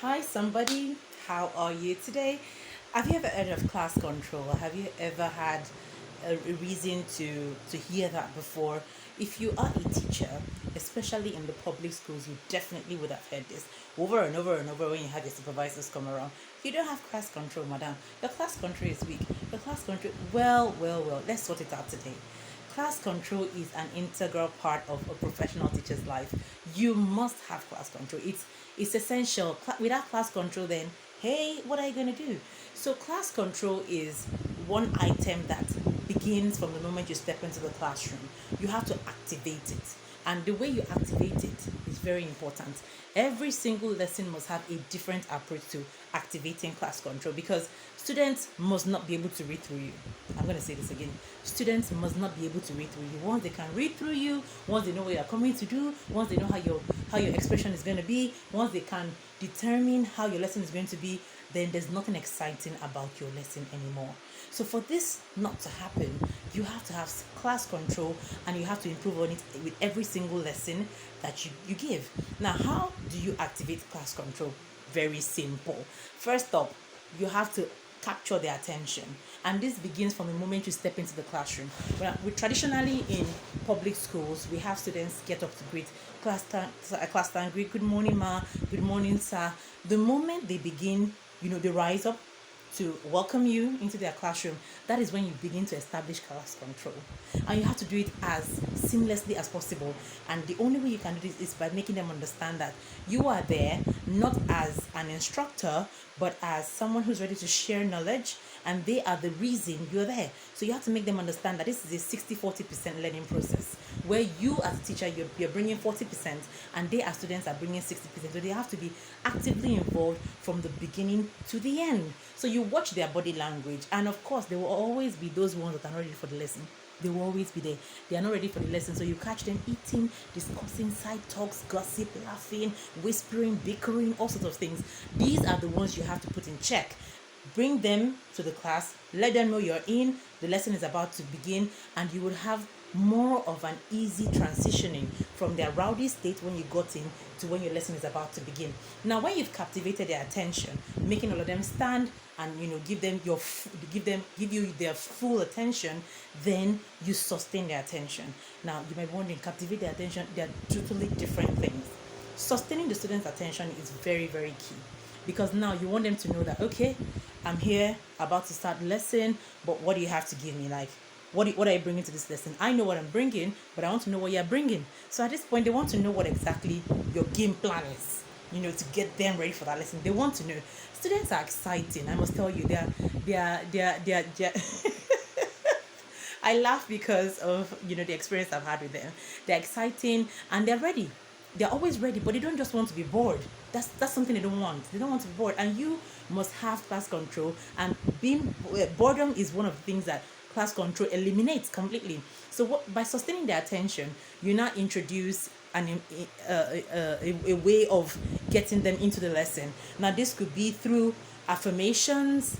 Hi, somebody. How are you today? Have you ever heard of class control? Have you ever had a reason to hear that before? If you are a teacher, especially in the public schools, you definitely would have heard this over and over and over when you have your supervisors come around. You don't have class control, madam. Your class control is weak. Your class control. Well. Let's sort it out today. Class control is an integral part of a professional teacher's life. You must have class control. It's essential. Without class control, then hey, what are you gonna do? So class control is one item that begins from the moment you step into the classroom. You have to activate it. And the way you activate it is very important. Every single lesson must have a different approach to activating class control because students must not be able to read through you. I'm going to say this again. Students must not be able to read through you. Once they can read through you, once they know what you're coming to do, once they know how your expression is going to be, once they can determine how your lesson is going to be, then there's nothing exciting about your lesson anymore. So for this not to happen, you have to have class control and you have to improve on it with every single lesson that you give. Now, how do you activate class control? Very simple. First up, you have to capture their attention, and this begins from the moment you step into the classroom. We traditionally in public schools, we have students get up to greet class time, greet, good morning ma, good morning sir. The moment they begin, they rise up to welcome you into their classroom, that is when you begin to establish class control. And you have to do it as seamlessly as possible. And the only way you can do this is by making them understand that you are there not as an instructor, but as someone who's ready to share knowledge, and they are the reason you're there. So you have to make them understand that this is a 60-40% learning process where you as a teacher, you're bringing 40% and they as students are bringing 60%. So they have to be actively involved from the beginning to the end. So you watch their body language, and of course there will always be those ones that are not ready for the lesson. They will always be there. They are not ready for the lesson. So you catch them eating, discussing, side talks, gossip, laughing, whispering, bickering, all sorts of things. These are the ones you have to put in check. Bring them to the class, let them know you're in, the lesson is about to begin, and you will have more of an easy transitioning from their rowdy state when you got in to when your lesson is about to begin. Now, when you've captivated their attention, making all of them stand and give you their full attention, then you sustain their attention. Now, you might be wondering, captivate their attention, they are totally different things. Sustaining the student's attention is very, very key because now you want them to know that, okay, I'm here about to start the lesson, but what do you have to give me? Like, what are you bringing to this lesson? I know what I'm bringing, but I want to know what you're bringing. So at this point, they want to know what exactly your game plan is, to get them ready for that lesson. They want to know. Students are exciting, I must tell you. They're I laugh because of the experience I've had with them. They're exciting and they're ready. They're always ready, but they don't just want to be bored. That's something they don't want. They don't want to be bored, and you must have class control. And being boredom is one of the things that class control eliminates completely. So by sustaining their attention, you now introduce a way of getting them into the lesson. Now this could be through affirmations,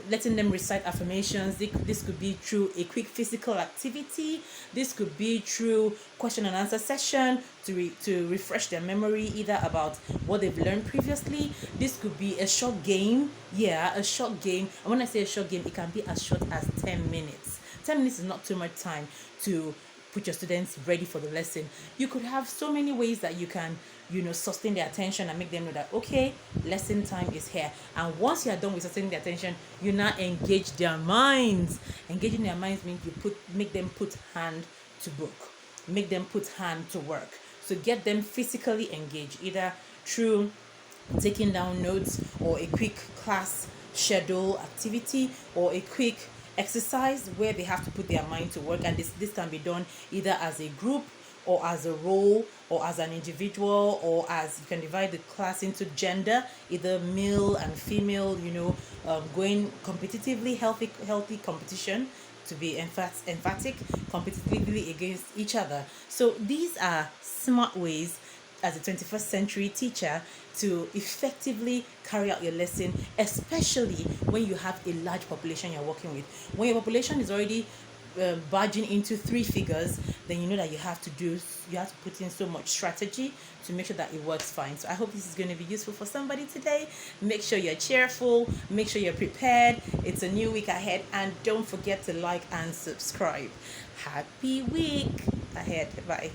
letting them recite affirmations. This could be through a quick physical activity. This could be through question and answer session to refresh their memory either about what they've learned previously. This could be a short game. Yeah, a short game. And when I say a short game, it can be as short as 10 minutes. 10 minutes is not too much time to put your students ready for the lesson. You could have so many ways that you can sustain their attention and make them know that, okay, lesson time is here. And once you are done with sustaining their attention, you now engage their minds. Engaging their minds means make them put hand to book, make them put hand to work. So get them physically engaged, either through taking down notes or a quick class schedule activity or a quick exercise where they have to put their mind to work. And this can be done either as a group or as a role or as an individual, or as you can divide the class into gender, either male and female, going competitively, healthy competition, to be emphatic, competitively against each other. So these are smart ways as a 21st century teacher to effectively carry out your lesson, especially when you have a large population you're working with. When your population is already barging into three figures, then you know that you have to put in so much strategy to make sure that it works fine. So I hope this is going to be useful for somebody today. Make sure you're cheerful, make sure you're prepared. It's a new week ahead, and don't forget to like and subscribe. Happy week ahead. Bye.